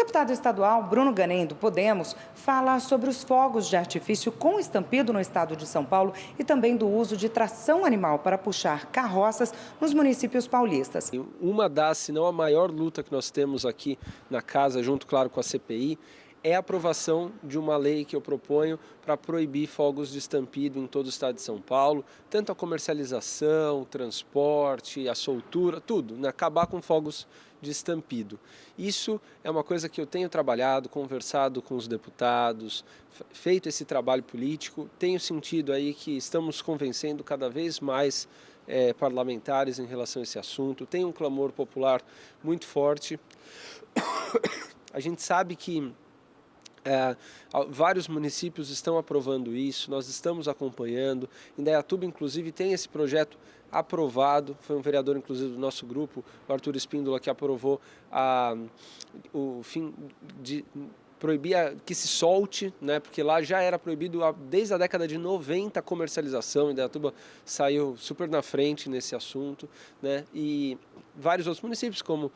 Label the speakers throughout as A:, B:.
A: deputado estadual Bruno Ganem, do Podemos, fala sobre os fogos de artifício com estampido no estado de São Paulo e também do uso de tração animal para puxar carroças nos municípios paulistas.
B: Uma das, se não a maior luta que nós temos aqui na casa, junto, claro, com a CPI, é a aprovação de uma lei que eu proponho para proibir fogos de estampido em todo o estado de São Paulo, tanto a comercialização, o transporte, a soltura, tudo, né? Acabar com fogos de estampido. Isso é uma coisa que eu tenho trabalhado, conversado com os deputados, feito esse trabalho político, tenho sentido aí que estamos convencendo cada vez mais parlamentares em relação a esse assunto, tem um clamor popular muito forte. A gente sabe que vários municípios estão aprovando isso, nós estamos acompanhando. Indaiatuba, inclusive, tem esse projeto aprovado, foi um vereador, inclusive, do nosso grupo, o Arthur Espíndola, que aprovou o fim de proibir que se solte, né, porque lá já era proibido desde a década de 90 a comercialização. Indaiatuba saiu super na frente nesse assunto, né, e vários outros municípios, como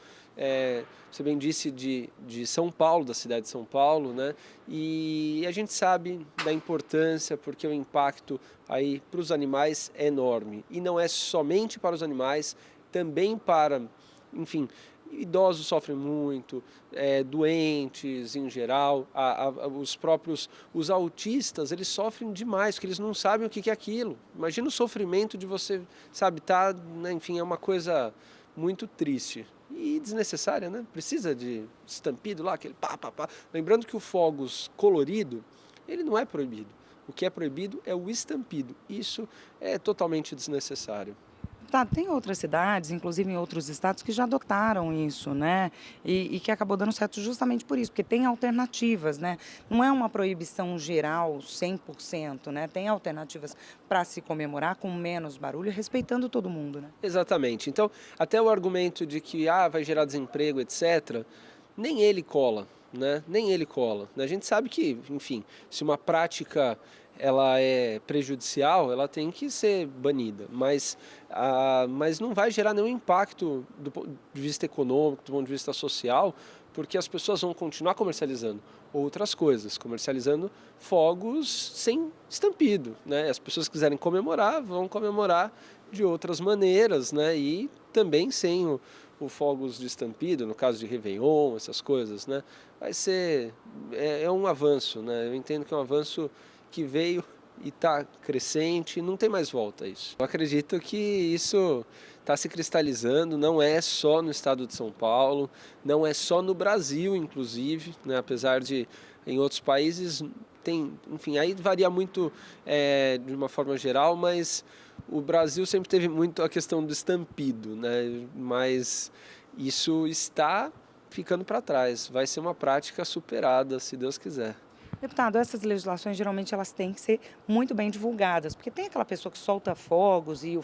B: você bem disse, de São Paulo, da cidade de São Paulo, né, e a gente sabe da importância, porque o impacto aí para os animais é enorme, e não é somente para os animais, também para, enfim, idosos sofrem muito, doentes em geral, os autistas, eles sofrem demais, porque eles não sabem o que é aquilo. Imagina o sofrimento de você, sabe, né, enfim, é uma coisa muito triste e desnecessária, né? Precisa de estampido lá, aquele pá, pá, pá. Lembrando que o fogos colorido, ele não é proibido. O que é proibido é o estampido. Isso é totalmente desnecessário.
A: Tá, tem outras cidades, inclusive em outros estados, que já adotaram isso, né? E que acabou dando certo justamente por isso, porque tem alternativas, né? Não é uma proibição geral 100%, né? Tem alternativas para se comemorar com menos barulho, respeitando todo mundo, né?
B: Exatamente. Então, até o argumento de que vai gerar desemprego, etc., nem ele cola, né? Nem ele cola. A gente sabe que, enfim, se uma prática ela é prejudicial, ela tem que ser banida, mas não vai gerar nenhum impacto do ponto de vista econômico, do ponto de vista social, porque as pessoas vão continuar comercializando outras coisas, comercializando fogos sem estampido, né? As pessoas que quiserem comemorar, vão comemorar de outras maneiras, né? E também sem o fogos de estampido, no caso de Réveillon, essas coisas, né? Vai ser, é um avanço, né? Eu entendo que é um avanço que veio e está crescente, não tem mais volta isso. Eu acredito que isso está se cristalizando, não é só no estado de São Paulo, não é só no Brasil, inclusive, né? Apesar de em outros países tem, enfim, aí varia muito de uma forma geral, mas o Brasil sempre teve muito a questão do estampido, né? Mas isso está ficando para trás, vai ser uma prática superada, se Deus quiser.
A: Deputado, essas legislações geralmente elas têm que ser muito bem divulgadas, porque tem aquela pessoa que solta fogos e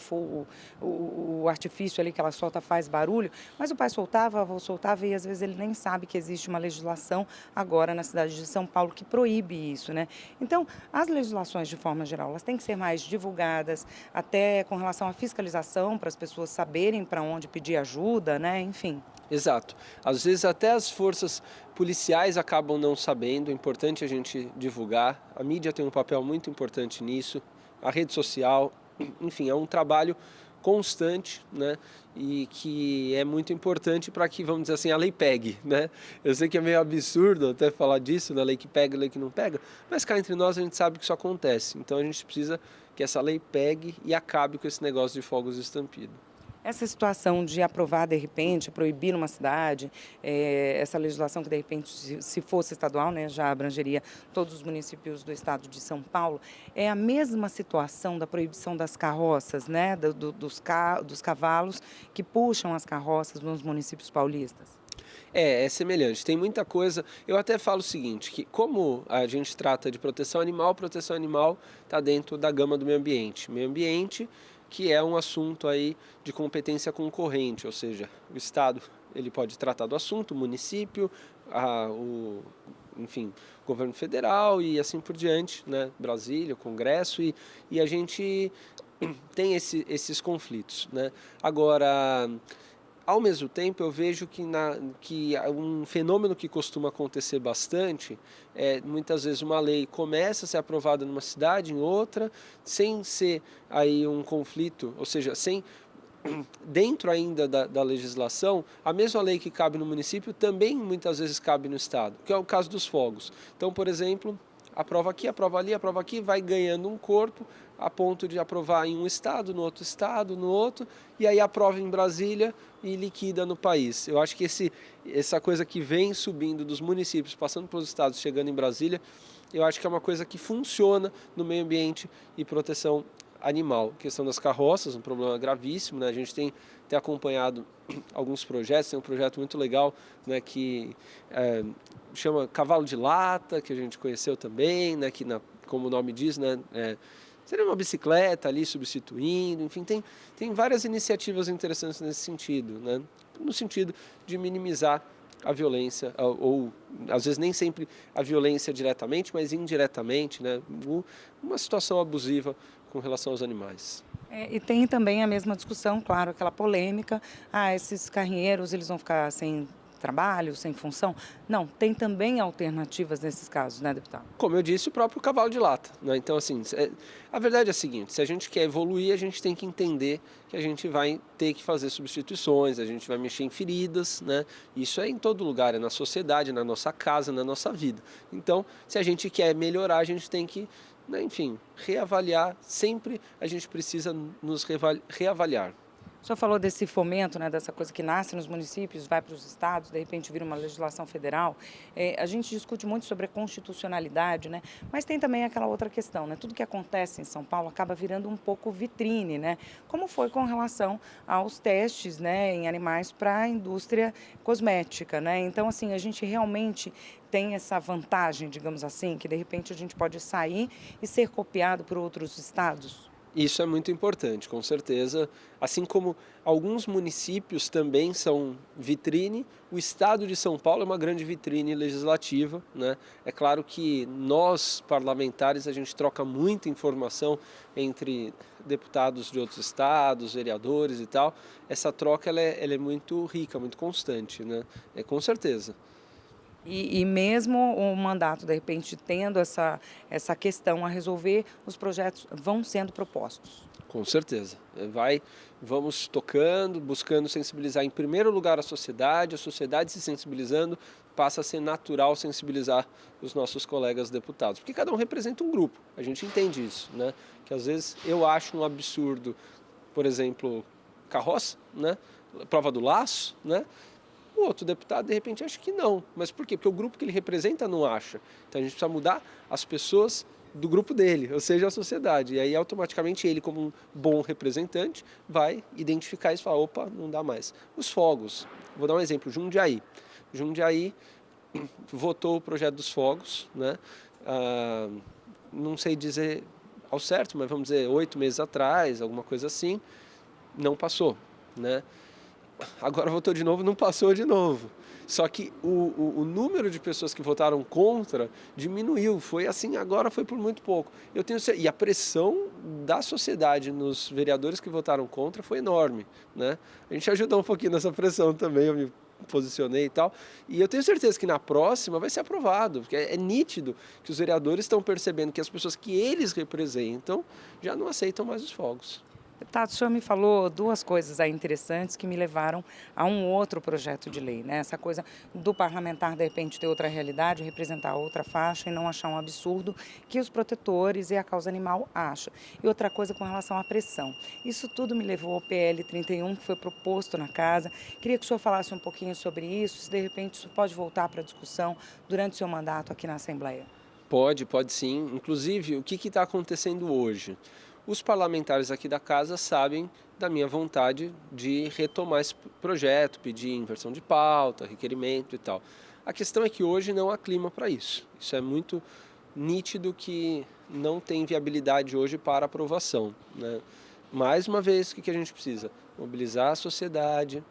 A: o artifício ali que ela solta faz barulho, mas o pai soltava, a avó soltava e às vezes ele nem sabe que existe uma legislação agora na cidade de São Paulo que proíbe isso, né? Então, as legislações de forma geral, elas têm que ser mais divulgadas, até com relação à fiscalização, para as pessoas saberem para onde pedir ajuda, né? Enfim.
B: Exato. Às vezes até as forças policiais acabam não sabendo, é importante a gente divulgar, a mídia tem um papel muito importante nisso, a rede social, enfim, é um trabalho constante, né, e que é muito importante para que, vamos dizer assim, a lei pegue, né? Eu sei que é meio absurdo até falar disso, da lei que pega e lei que não pega, mas cá entre nós a gente sabe que isso acontece, então a gente precisa que essa lei pegue e acabe com esse negócio de fogos de estampido.
A: Essa situação de aprovar, de repente, proibir numa cidade, essa legislação que, de repente, se fosse estadual, né, já abrangeria todos os municípios do estado de São Paulo, é a mesma situação da proibição das carroças, né, dos cavalos que puxam as carroças nos municípios paulistas?
B: É semelhante, tem muita coisa. Eu até falo o seguinte, que como a gente trata de proteção animal está dentro da gama do meio ambiente. Meio ambiente que é um assunto aí de competência concorrente, ou seja, o Estado ele pode tratar do assunto, o município, enfim, o governo federal e assim por diante, né? Brasília, o Congresso, e a gente tem esses conflitos, né? Agora, Ao mesmo tempo, eu vejo que um fenômeno que costuma acontecer bastante é, muitas vezes, uma lei começa a ser aprovada numa cidade, em outra, sem ser aí um conflito, ou seja, sem dentro ainda da legislação, a mesma lei que cabe no município também muitas vezes cabe no estado, que é o caso dos fogos. Então, por exemplo, aprova aqui, aprova ali, aprova aqui, vai ganhando um corpo a ponto de aprovar em um estado, no outro, e aí aprova em Brasília e liquida no país. Eu acho que essa coisa que vem subindo dos municípios, passando pelos estados, chegando em Brasília, eu acho que é uma coisa que funciona no meio ambiente e proteção animal. A questão das carroças, um problema gravíssimo, né? A gente tem acompanhado alguns projetos, tem um projeto muito legal, né, que chama Cavalo de Lata, que a gente conheceu também, né, que como o nome diz, né, seria uma bicicleta ali substituindo, enfim, tem várias iniciativas interessantes nesse sentido, né, no sentido de minimizar a violência, ou às vezes nem sempre a violência diretamente, mas indiretamente, né, uma situação abusiva com relação aos animais.
A: E tem também a mesma discussão, claro, aquela polêmica, esses carrinheiros, eles vão ficar sem trabalho, sem função? Não, tem também alternativas nesses casos, né, deputado?
B: Como eu disse, o próprio cavalo de lata, né? Então, assim, a verdade é a seguinte, se a gente quer evoluir, a gente tem que entender que a gente vai ter que fazer substituições, a gente vai mexer em feridas, né? Isso é em todo lugar, é na sociedade, na nossa casa, na nossa vida. Então, se a gente quer melhorar, a gente tem que, né, enfim, reavaliar, sempre a gente precisa nos reavaliar.
A: O senhor falou desse fomento, né, dessa coisa que nasce nos municípios, vai para os estados, de repente vira uma legislação federal. A gente discute muito sobre a constitucionalidade, né, mas tem também aquela outra questão, né, tudo que acontece em São Paulo acaba virando um pouco vitrine, né, como foi com relação aos testes, né, em animais para a indústria cosmética, né. Então, assim, a gente realmente tem essa vantagem, digamos assim, que de repente a gente pode sair e ser copiado por outros estados.
B: Isso é muito importante, com certeza. Assim como alguns municípios também são vitrine, o estado de São Paulo é uma grande vitrine legislativa, né? É claro que nós, parlamentares, a gente troca muita informação entre deputados de outros estados, vereadores e tal. Essa troca ela é muito rica, muito constante, né? Com certeza.
A: E mesmo o mandato, de repente, tendo essa questão a resolver, os projetos vão sendo propostos.
B: Com certeza. Vamos tocando, buscando sensibilizar em primeiro lugar a sociedade se sensibilizando, passa a ser natural sensibilizar os nossos colegas deputados, porque cada um representa um grupo, a gente entende isso, né? Que às vezes eu acho um absurdo, por exemplo, carroça, né? Prova do laço, né? O outro deputado, de repente, acha que não. Mas por quê? Porque o grupo que ele representa não acha. Então a gente precisa mudar as pessoas do grupo dele, ou seja, a sociedade. E aí, automaticamente, ele, como um bom representante, vai identificar isso e falar, opa, não dá mais. Os fogos. Vou dar um exemplo, Jundiaí. Jundiaí votou o projeto dos fogos, né? Não sei dizer ao certo, mas vamos dizer, 8 meses atrás, alguma coisa assim, não passou, né? Agora votou de novo, não passou de novo. Só que o número de pessoas que votaram contra diminuiu, foi assim, agora foi por muito pouco. E a pressão da sociedade nos vereadores que votaram contra foi enorme, né? A gente ajudou um pouquinho nessa pressão também, eu me posicionei e tal. E eu tenho certeza que na próxima vai ser aprovado, porque é nítido que os vereadores estão percebendo que as pessoas que eles representam já não aceitam mais os fogos.
A: Deputado, o senhor me falou duas coisas aí interessantes que me levaram a um outro projeto de lei, né? Essa coisa do parlamentar, de repente, ter outra realidade, representar outra faixa e não achar um absurdo que os protetores e a causa animal acham. E outra coisa com relação à pressão. Isso tudo me levou ao PL 31, que foi proposto na casa. Queria que o senhor falasse um pouquinho sobre isso, se de repente isso pode voltar para a discussão durante o seu mandato aqui na Assembleia.
B: Pode sim. Inclusive, o que está acontecendo hoje? Os parlamentares aqui da casa sabem da minha vontade de retomar esse projeto, pedir inversão de pauta, requerimento e tal. A questão é que hoje não há clima para isso. Isso é muito nítido que não tem viabilidade hoje para aprovação, né? Mais uma vez, o que a gente precisa? Mobilizar a sociedade.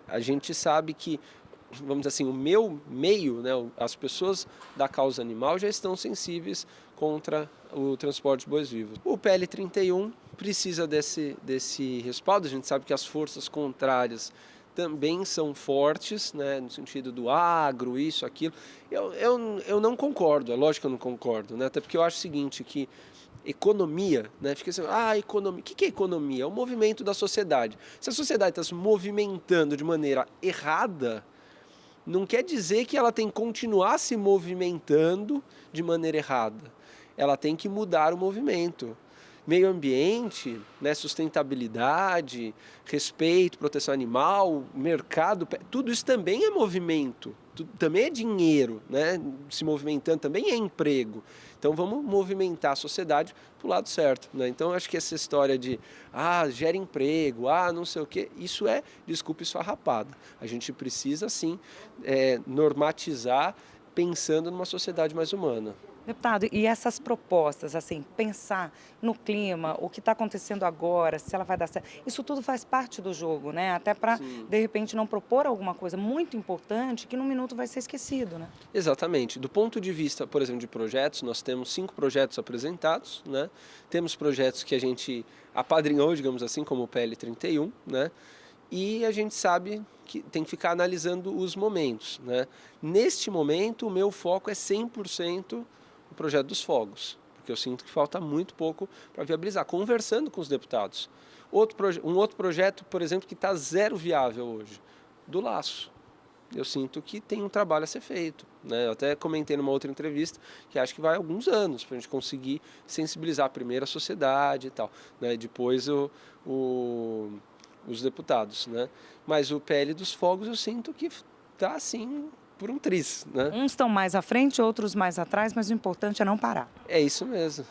B: A gente sabe que, vamos dizer assim, o meu meio, né, as pessoas da causa animal já estão sensíveis contra o transporte de bois-vivos. O PL 31 precisa desse respaldo, a gente sabe que as forças contrárias também são fortes, né, no sentido do agro, isso, aquilo. Eu não concordo, é lógico que eu não concordo, né, até porque eu acho o seguinte, que economia, né, fica assim, economia, o que é economia? É o movimento da sociedade. Se a sociedade está se movimentando de maneira errada, não quer dizer que ela tem que continuar se movimentando de maneira errada. Ela tem que mudar o movimento. Meio ambiente, né, sustentabilidade, respeito, proteção animal, mercado, tudo isso também é movimento, também é dinheiro, né, se movimentando, também é emprego. Então vamos movimentar a sociedade para o lado certo, né? Então acho que essa história de gera emprego, não sei o quê, isso é desculpa esfarrapada. A gente precisa sim normatizar pensando numa sociedade mais humana.
A: Deputado, e essas propostas, assim, pensar no clima, o que está acontecendo agora, se ela vai dar certo, isso tudo faz parte do jogo, né? Até para,
B: Sim.
A: de repente, não propor alguma coisa muito importante que num minuto vai ser esquecido, né?
B: Exatamente. Do ponto de vista, por exemplo, de projetos, nós temos 5 projetos apresentados, né? Temos projetos que a gente apadrinhou, digamos assim, como o PL 31, né? E a gente sabe que tem que ficar analisando os momentos, né? Neste momento, o meu foco é 100% o projeto dos fogos, porque eu sinto que falta muito pouco para viabilizar, conversando com os deputados. Um outro projeto, por exemplo, que está zero viável hoje, do laço. Eu sinto que tem um trabalho a ser feito, né? Eu até comentei numa outra entrevista que acho que vai alguns anos para a gente conseguir sensibilizar primeiro a sociedade e tal, né? Depois os deputados, né? Mas o PL dos fogos eu sinto que está assim por um triz, né?
A: Uns estão mais à frente, outros mais atrás, mas o importante é não parar.
B: É isso mesmo.